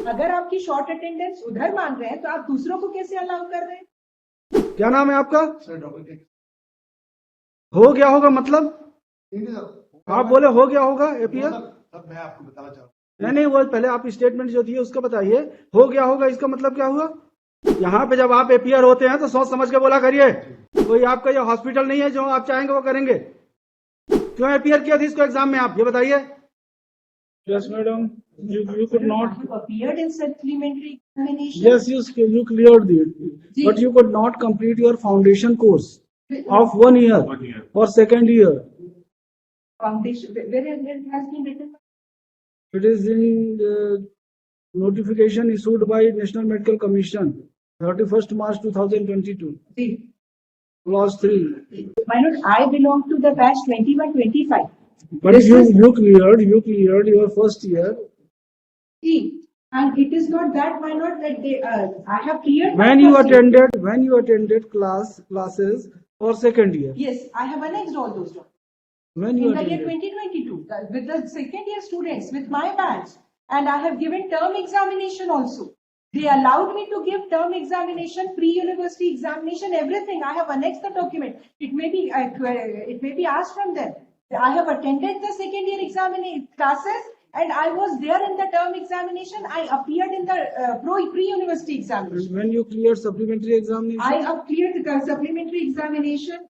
अगर आपकी short attendance उधर मान रहे हैं तो आप दूसरों को कैसे अलाउ कर रहे हैं? क्या नाम है आपका? सर डॉक्टर हो गया होगा मतलब? सर आप बोले हो गया होगा एपीआर? सर मैं आपको बताना चाहता हूँ नहीं, वो पहले आप स्टेटमेंट जो दिए उसका बताइए। हो गया होगा इसका मतलब क्या हुआ? यहाँ पे जब आप एपीआर होते हैं तो सोच समझ के बोला करिए। कोई आपका ये हॉस्पिटल नहीं है जो आप चाहेंगे वो करेंगे। क्यों एपीआर किया था इसको एग्जाम में आप ये बताइए। Yes, madam. You could not. I have appeared in supplementary examination. Yes, you cleared it, but you could not complete your foundation course of 1 year or second year. Foundation, where it has been written? It is in the notification issued by National Medical Commission, 31st March 2022, See, clause 3. my lord, I belong to the batch 21-25. But you cleared your first year. See, and it is not that, my lord, that they, I have cleared. When my you first year. attended classes for second year. Yes, I have annexed all those documents. When you In the year attended. 2022, with the second year students, with my batch, and I have given term examination also. They allowed me to give term examination, pre-university examination, everything. I have annexed the document. It may be asked from them. I have attended the second year examination classes, and I was there in the term examination. I appeared in the pre-university examination. When you cleared supplementary examination. I have cleared the supplementary examination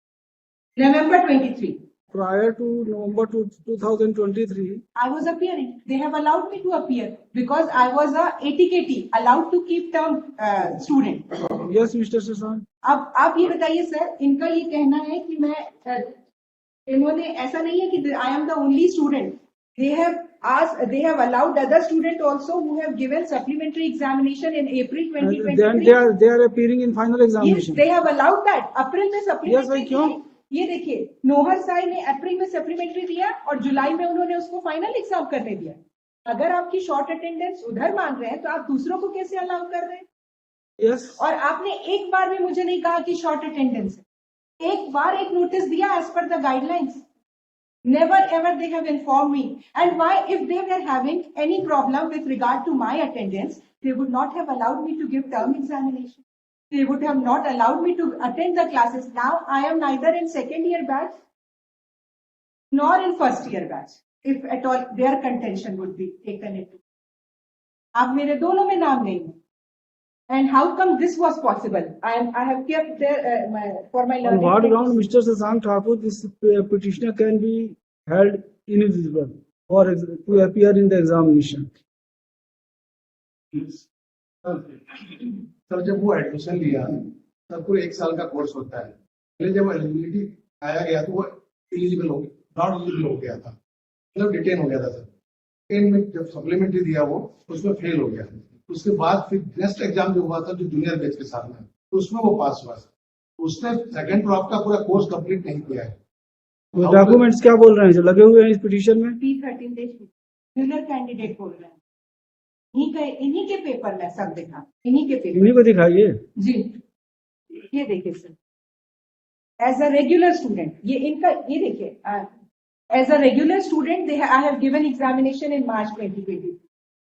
November 23. Prior to November 2023, I was appearing. They have allowed me to appear because I was a ATKT, allowed to keep term student. yes, Mr. Sasan. अब आप ये बताइए sir, इनका ये कहना है कि मैं इन्होंने ऐसा नहीं है कि I am the only student. They have allowed other student also who have given supplementary examination in April 2023. Then they are appearing in final Yes, examination. they have allowed that. अप्रैल में Yes, supplementary भाई, क्यों? दिए। ये देखिए, नोहर साई ने अप्रैल में supplementary दिया और जुलाई में उन्होंने उसको फाइनल एग्जाम करने दिया। अगर आपकी शॉर्ट अटेंडेंस उधर मान रहे हैं तो आप दूसरों को कैसे अलाउ कर रहे हैं? Yes. और आपने एक बार भी मुझे नहीं कहा कि शॉर्ट अटेंडेंस है। एक बार एक नोटिस दिया as per the guidelines. Never ever they have informed me. And why, if they were having any problem with regard to my attendance, they would not have allowed me to give term examination. They would have not allowed me to attend the classes. Now I am neither in second year batch nor in first year batch. If at all their contention would be taken into. अब मेरे दोनों में नाम नहीं है. And how come this was possible? I have kept there for my On learning. what ground, Mr. Sasank Thakur, this petitioner can be held ineligible or to appear in the examination? Sir जब वो admission लिया sir पूरे 1 साल का course होता है। पहले जब एलिजिबिलिटी आया गया तो वो एलिजिबल हो गया, नॉट एलिजिबल हो गया था, मतलब डिटेन हो गया था सर। डिटेन में जब सप्लीमेंट्री दिया वो उसमें फेल हो गया। उसके बाद फिर नेक्स्ट एग्जाम जो हुआ था जो जूनियर बैच के साथ में तो उसमें वो पास हुआ। उसने सेकंड ड्रॉप का पूरा कोर्स कंप्लीट नहीं किया है। डॉक्यूमेंट्स क्या बोल रहे हैं जो लगे हुए हैं इस पिटीशन में? P13 जूनियर कैंडिडेट बोल रहे हैं। इन्हीं के पेपर में सब देखा, इन्हीं के पेपर। इन्हीं को दिखाइए जी, ये देखिए sir, as a regular student, ये इनका ये देखिए, as a regular student I have given examination in March 2020।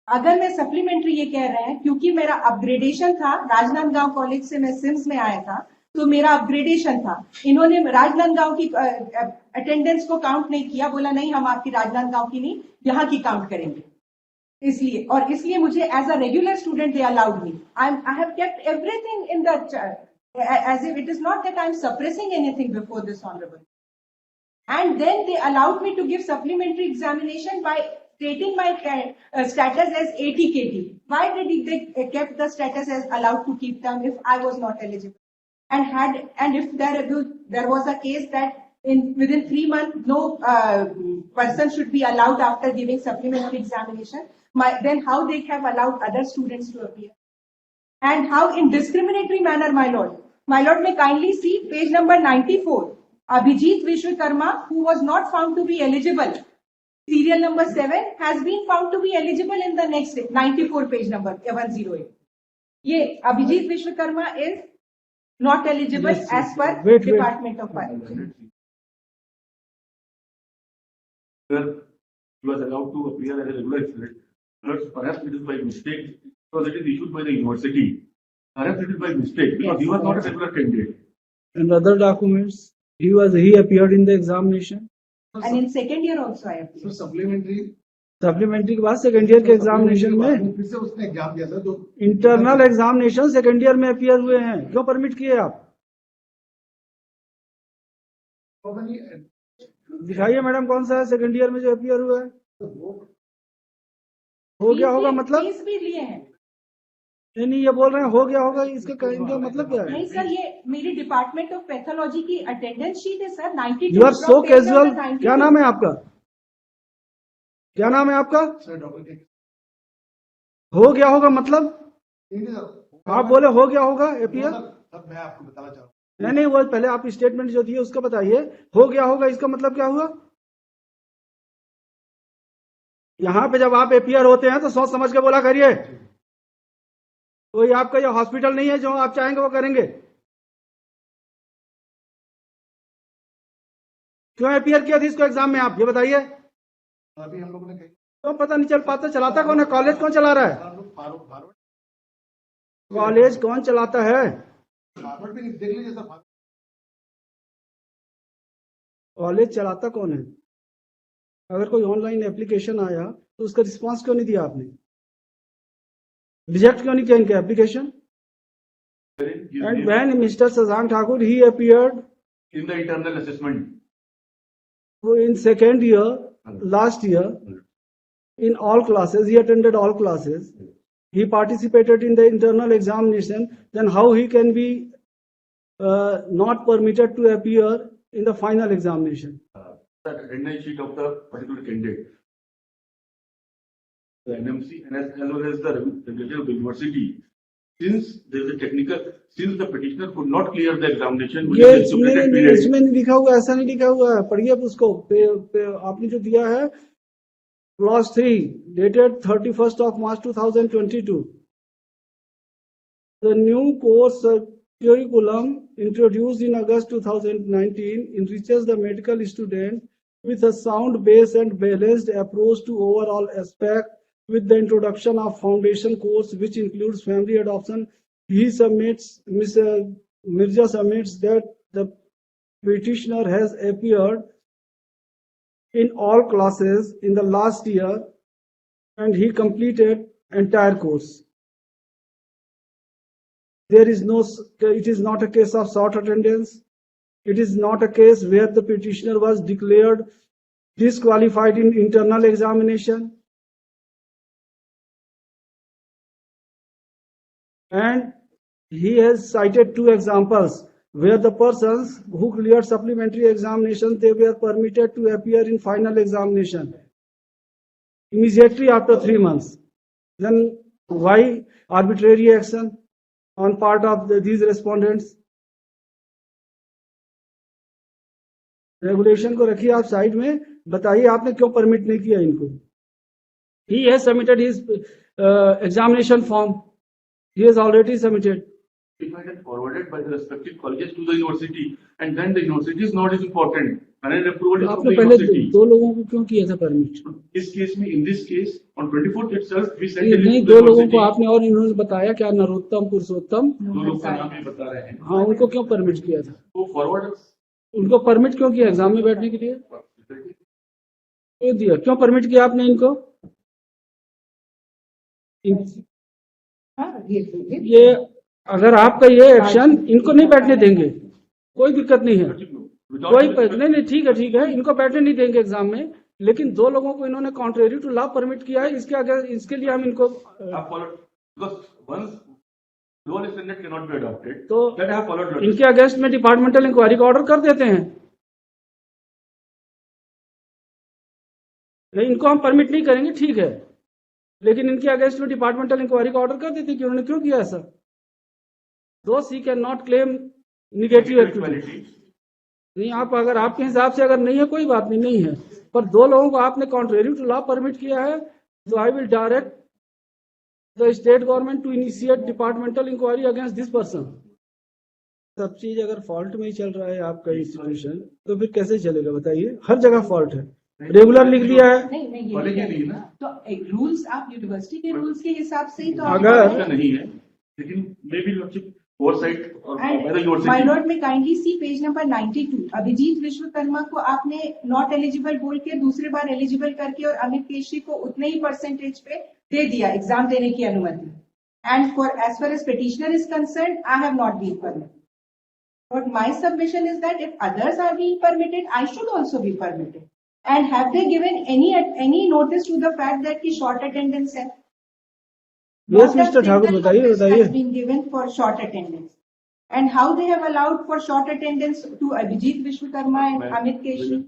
अगर मैं सप्लीमेंट्री ये कह रहे हैं क्योंकि मेरा अपग्रेडेशन था, राजनांदगांव कॉलेज से मैं सिम्स में आया था तो मेरा अपग्रेडेशन था। इन्होंने राजनांदगांव की अटेंडेंस को काउंट नहीं किया, बोला नहीं हम आपकी राजनांदगांव की नहीं यहाँ की काउंट करेंगे। इसलिए मुझे as a regular student they allowed me. I have kept everything in the as if it is not that I am suppressing anything before this honorable. And then they allowed me to give supplementary examination by stating my status as ATKT. Why did they kept the status as allowed to keep term if I was not eligible? And if there was a case that within 3 months no person should be allowed after giving supplementary examination, then how they have allowed other students to appear? And how in discriminatory manner, my lord, may kindly see page number 94. Abhijit Vishwakarma, who was not found to be eligible, serial number 7, has been found to be eligible in the next 94 page number 108. Ye Abhijit Vishwakarma is not eligible as per Department of Finance. Sir, he was allowed to appear as a regular student. Perhaps it is by mistake because it is issued by the university. Perhaps it is by mistake because he was not a regular candidate. And other documents, he appeared in the examination. And in second year also I appeared. So supplementary supplementary के बाद second year के examination में फिर से उसने exam दिया था जो इंटरनल एग्जामिनेशन सेकेंड ईयर में अपियर हुए हैं, क्यों परमिट किए आप? दिखाइए मैडम कौन सा है सेकेंड ईयर में जो अपियर हुआ है? हो गया होगा मतलब? फीस भी लिए हैं। नहीं ये बोल रहे हैं हो गया होगा, इसका इनका मतलब क्या है? नहीं सर, ये मेरी डिपार्टमेंट ऑफ पैथोलॉजी की अटेंडेंस शीट है sir. 92 you are so casual. क्या नाम है आपका? क्या नाम है आपका? सर डॉक्टर हो गया होगा मतलब? के आप बोले हो गया होगा एपीआर? सब मैं आपको बताना चाहूँ नहीं वो पहले आप स्टेटमेंट जो दिए उसका बताइए। हो गया होगा इसका मतलब क्या हुआ? यहाँ पे जब आप एपीआर होते हैं तो सोच समझ के बोला करिए। कोई आपका ये हॉस्पिटल नहीं है जो आप चाहेंगे वो करेंगे। क्यों एपीआर किया था इसको एग्जाम में आप ये बताइए। अभी हम लोगों ने कही तो पता नहीं चल पाता, चलाता कौन है? कॉलेज कौन चला रहा है? फार्वर्ड कॉलेज कौन चलाता है? भी नहीं देख लीजिए सर। कॉलेज चलाता कौन है? अगर कोई ऑनलाइन एप्लीकेशन आया तो उसका रिस्पांस क्यों नहीं दिया आपने? रिजेक्ट क्यों नहीं किया इनका application? And when mister Shashank Thakur he appeared In the internal assessment. in second year last year in all classes, he attended all classes, he participated in the internal examination, then how he can be not permitted to appear in the final examination? The attendance sheet of the particular candidate. The NMC and as well as the regulator of the university. Since there is a since the petitioner could not clear the examination ये within the stipulated period. इसमें नहीं लिखा हुआ, ऐसा नहीं लिखा हुआ है। पढ़िए अब उसको आपने जो दिया है clause 3 dated 31st of March 2022. The new course curriculum introduced in August 2019 enriches the medical student with a sound base and balanced approach to overall aspect with the introduction of foundation course which includes family adoption. He submits, Ms. Mirza submits that the petitioner has appeared in all classes in the last year and he completed entire course. There is no, it is not a case of short attendance. It is not a case where the petitioner was declared disqualified in internal examination. And he has cited 2 examples where the persons who cleared supplementary examinations, they were permitted to appear in final examination immediately after 3 months. Then why arbitrary action on part of these respondents? Regulation को रखिए आप side में, बताइए आपने क्यों permit नहीं किया इनको। He has submitted his examination form. He has already submitted. Certified and forwarded by the respective colleges to the university, and then the university is not as important. And approval is from आपने the पहले university. 2 लोगों को क्यों किया था permit? इस case में, in this case, on 24th itself, we sent a नहीं, list to 2 the लोगों को university. आपने और इन्होंने बताया क्या, नरोत्तम पुरुषोत्तम, 2 लोग का नाम भी बता रहे हैं। हाँ उनको क्यों परमिट किया था? तो फॉरवर्ड उनको परमिट क्यों किया एग्जाम में बैठने के लिए? क्यों दिया, क्यों परमिट किया आपने इनको? हाँ, ये अगर आपका ये एक्शन, इनको नहीं बैठने देंगे, कोई दिक्कत नहीं है, कोई नहीं ठीक है, इनको बैठने नहीं देंगे एग्जाम में, लेकिन 2 लोगों को इन्होंने कॉन्ट्रेरी टू लॉ परमिट किया है, इसके अगर इसके लिए हम इनको तो इनके अगेंस्ट में डिपार्टमेंटल इंक्वायरी का ऑर्डर कर देते हैं। नहीं, इनको हम परमिट नहीं करेंगे, ठीक है, लेकिन इनके अगेंस्ट में डिपार्टमेंटल इंक्वायरी का ऑर्डर कर देते हैं कि उन्होंने क्यों किया ऐसा। दोस्त he can not claim negative activity. नहीं, आप अगर आपके हिसाब से अगर नहीं है कोई बात नहीं है, पर 2 लोगों को आपने कॉन्ट्रेरी टू लॉ परमिट किया है, तो I will direct the state government to initiate departmental inquiry against this person. सब चीज अगर फॉल्ट में ही चल रहा है आपका इंस्टीट्यूशन, तो फिर कैसे चलेगा बताइए? हर जगह फॉल्ट है। रेगुलर लिख दिया है। नहीं मैं ये कॉलेज कह के रही लिए हूँ ना। ना, तो रूल्स आप यूनिवर्सिटी के रूल्स के हिसाब से ही तो अगर- ऐसा नहीं है, लेकिन मे बी ओवरसाइट और by the my university. Lord में kindly see page number 92। Abhijeet Vishwakarma को आपने नॉट एलिजिबल बोल के दूसरी बार एलिजिबल करके और अमित केशरी को उतने ही परसेंटेज पे दे दिया एग्जाम देने की अनुमति। And for as far as petitioner is concern, I have not been permitted. But my submission is that if others are being permitted, I should also be permitted. And have they given any notice to the fact that की short attendance है? Yes, Not a Mr. Thakur, single बताइए, notice बताइए। has been given for short attendance. And how they have allowed for short attendance to Abhijit Vishwakarma and Ma'am, Amit Keshri?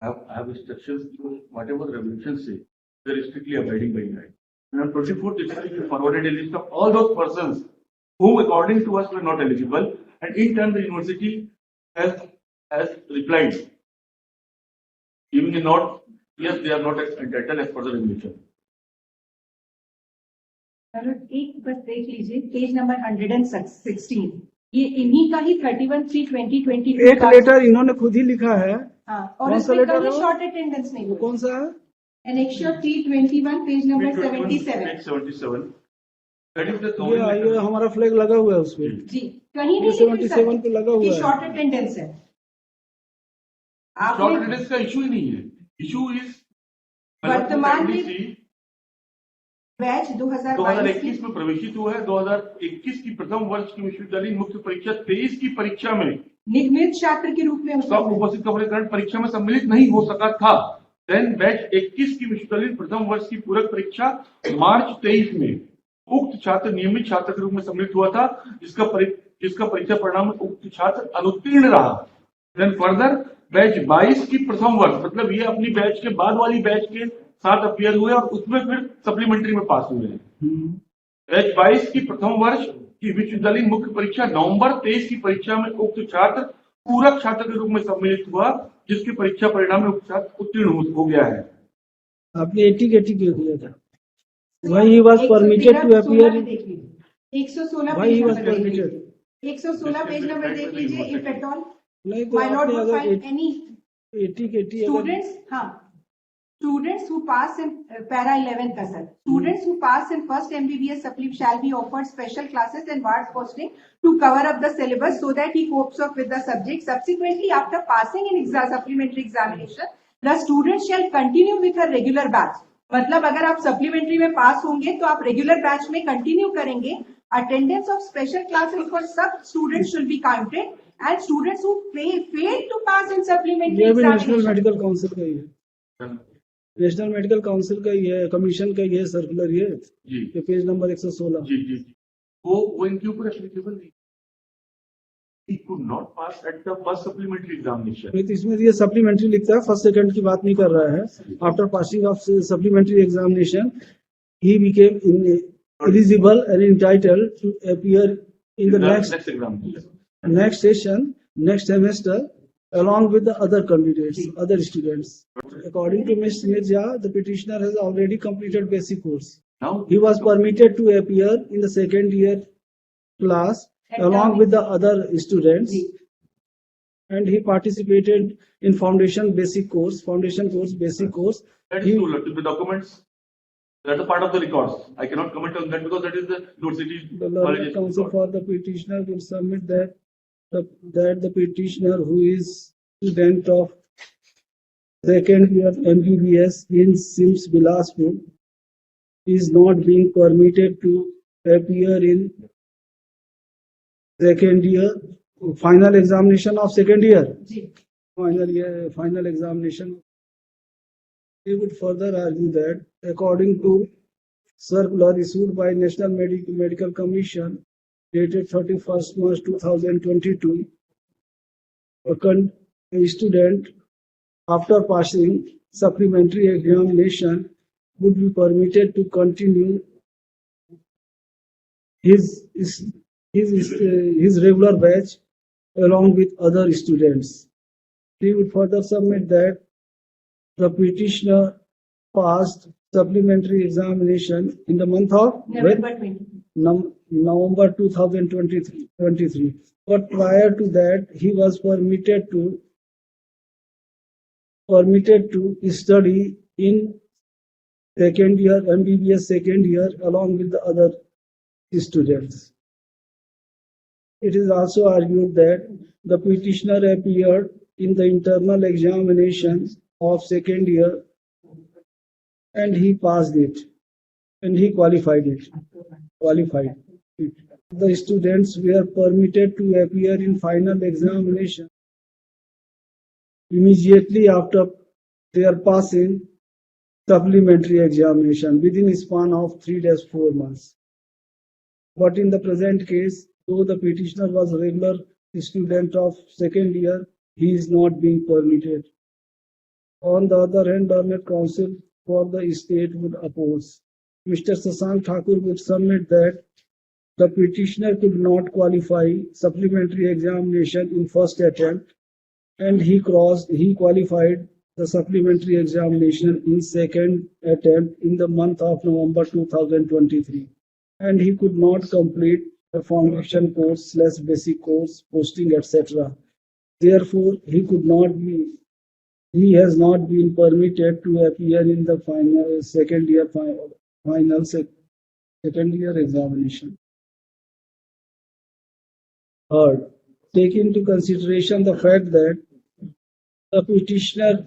I have instructions to whatever the regulations say, they are strictly abiding by that. And on 24th, we forwarded a list of all those persons who, according to us, were not eligible, and in turn, the university has replied, giving a note, yes, they are not entitled as per the regulation. चलो एक बस देख लीजिए page number 116, ये इन्हीं का ही 31/3/2022 एक letter इन्होंने खुद ही लिखा है। हाँ, और कौन सा इसमें लेटर कहीं है वो? शॉर्ट अटेंडेंस नहीं वो हुई। कौन सा है? Annexure 321 page number 77। Page 77. That is the ये governing ये letter. हमारा फ्लैग लगा हुआ है उसमें। जी कहीं ये नहीं लिखा 77 पे लगा हुआ है। शॉर्ट अटेंडेंस है। Short आपने attendance का issue ही नहीं है। Issue is वर्तमान में बैच 2022 2021 में प्रवेशित हुआ है। 2021 की प्रथम वर्ष की विश्वविद्यालय मुख्य परीक्षा 23 की परीक्षा में निगमित छात्र के रूप में सब उपस्थित होने के कारण परीक्षा में सम्मिलित नहीं हो सका था। देन बैच 21 की विश्वविद्यालय प्रथम वर्ष की पूरक परीक्षा मार्च 23 में उक्त छात्र नियमित छात्र के रूप में सम्मिलित हुआ था, जिसका परीक्षा परिणाम में उक्त छात्र अनुत्तीर्ण रहा। देन फर्दर बैच 22 की प्रथम वर्ष, मतलब ये अपनी बैच के बाद वाली बैच के साथ अपियर हुए और उसमें फिर सप्लीमेंट्री में पास हुए हैं। बैच 22 की प्रथम वर्ष की विश्वविद्यालय मुख्य परीक्षा नवंबर 23 की परीक्षा में उक्त छात्र पूरक छात्र के रूप में सम्मिलित हुआ, जिसके परीक्षा परिणाम में उक्त छात्र उत्तीर्ण हो गया है। आपने 80 क्यों दिया था? Why he was permitted to appear? 116 Why page he was number देख permitted? लीजिए। 116 पेज नंबर देख लीजिए। इफ एट ऑल नहीं तो माय लॉर्ड आपने वुड अगर फाइंड एनी 80 स्टूडेंट्स, हाँ students who pass in para 11 का sir, students who pass in first MBBS supply shall be offered special classes and ward posting to cover up the syllabus so that he copes up with the subject. Subsequently, after passing in supplementary examination, the student shall continue with her regular batch. मतलब अगर आप supplementary में पास होंगे तो आप regular batch में continue करेंगे। Attendance of special classes for सब students should be counted and students who fail to pass in supplementary ये भी नेशनल एग्जामिनेशन। मेडिकल काउंसिल का ही है। नेशनल मेडिकल काउंसिल का ही है, कमीशन का ही है सर्कुलर ये जी पेज नंबर 116। जी जी जी, वो इनके ऊपर एप्लीकेबल नहीं। He could not pass at the first supplementary examination. नहीं तो इसमें ये सप्लीमेंट्री लिखता है, फर्स्ट सेकंड की बात नहीं कर रहा है। After passing of supplementary examination he became eligible and entitled to appear in the Next examination. next session, next semester, along with the other candidates, other students. According to Ms. Mirza, the petitioner has already completed basic course. Now He was permitted to appear in the second year class along with the other students, and he participated in foundation course, basic course. that is He- too the documents. That's a part of the records. I cannot comment on that because that is the university The learned college counsel record. for the petitioner will submit that the petitioner who is student of second year MBBS in SIMS Bilaspur is not being permitted to appear in second year final examination of second year. जी Final examination. He would further argue that according to circular issued by National Medical Commission dated 31st March 2022, a student after passing supplementary examination would be permitted to continue his regular batch along with other students. He would further submit that the petitioner passed supplementary examination in the month of November 20। November 2023. But prior to that, he was permitted to permitted to study in second year, MBBS second year, along with the other students. It is also argued that the petitioner appeared in the internal examination of second year and he passed it and he qualified it. The students were permitted to appear in final examination immediately after their passing supplementary examination within a span of 3-4 months. But in the present case, though the petitioner was a regular student of second year, he is not being permitted. On the other hand, learned counsel for the state would oppose. Mr. Sasank Thakur would submit that the petitioner could not qualify supplementary examination in first attempt and he qualified the supplementary examination in second attempt in the month of November 2023 and he could not complete the foundation course / basic course, posting, etc. Therefore, he has not been permitted to appear in the final second year examination. Third, take into consideration the fact that the petitioner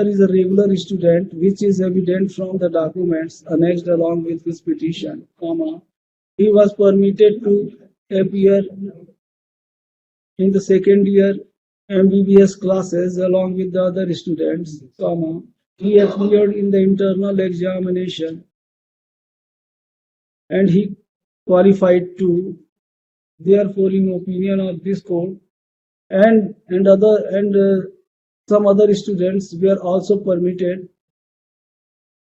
is a regular student, which is evident from the documents annexed along with his petition, he was permitted to appear in the second year MBBS classes along with the other students, he appeared in the internal examination and he qualified too. Therefore, in opinion of this court and some other students were also permitted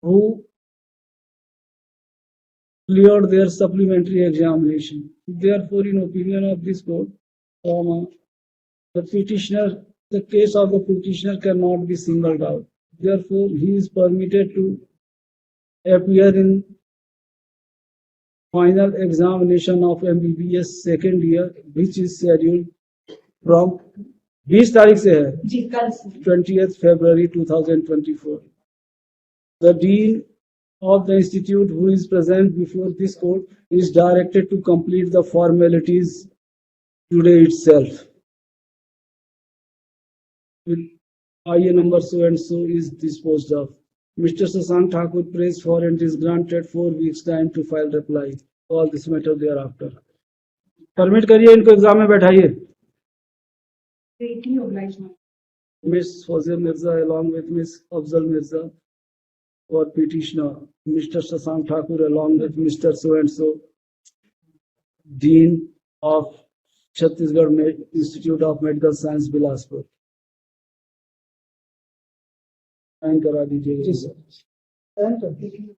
who cleared their supplementary examination. Therefore, in opinion of this court, the case of the petitioner cannot be singled out. Therefore, he is permitted to appear in final examination of MBBS second year, which is scheduled from 20 तारीख से है जी कल से 20th February 2024. The Dean of the Institute, who is present before this court, is directed to complete the formalities today itself. With IA number so and so is disposed of. Mr. Sasank Thakur prays for and is granted 4 weeks time to file reply. All this matter thereafter. Permit करिए इनको exam में बैठाइए. greatly obliged. Miss Fawzia Mirza along with Miss Afzal Mirza for petitioner. Mr. Sasank Thakur along with Mr. so and so, Dean of Chhattisgarh Institute of Medical Science, Bilaspur. Sign करा दीजिएगा. Thank you.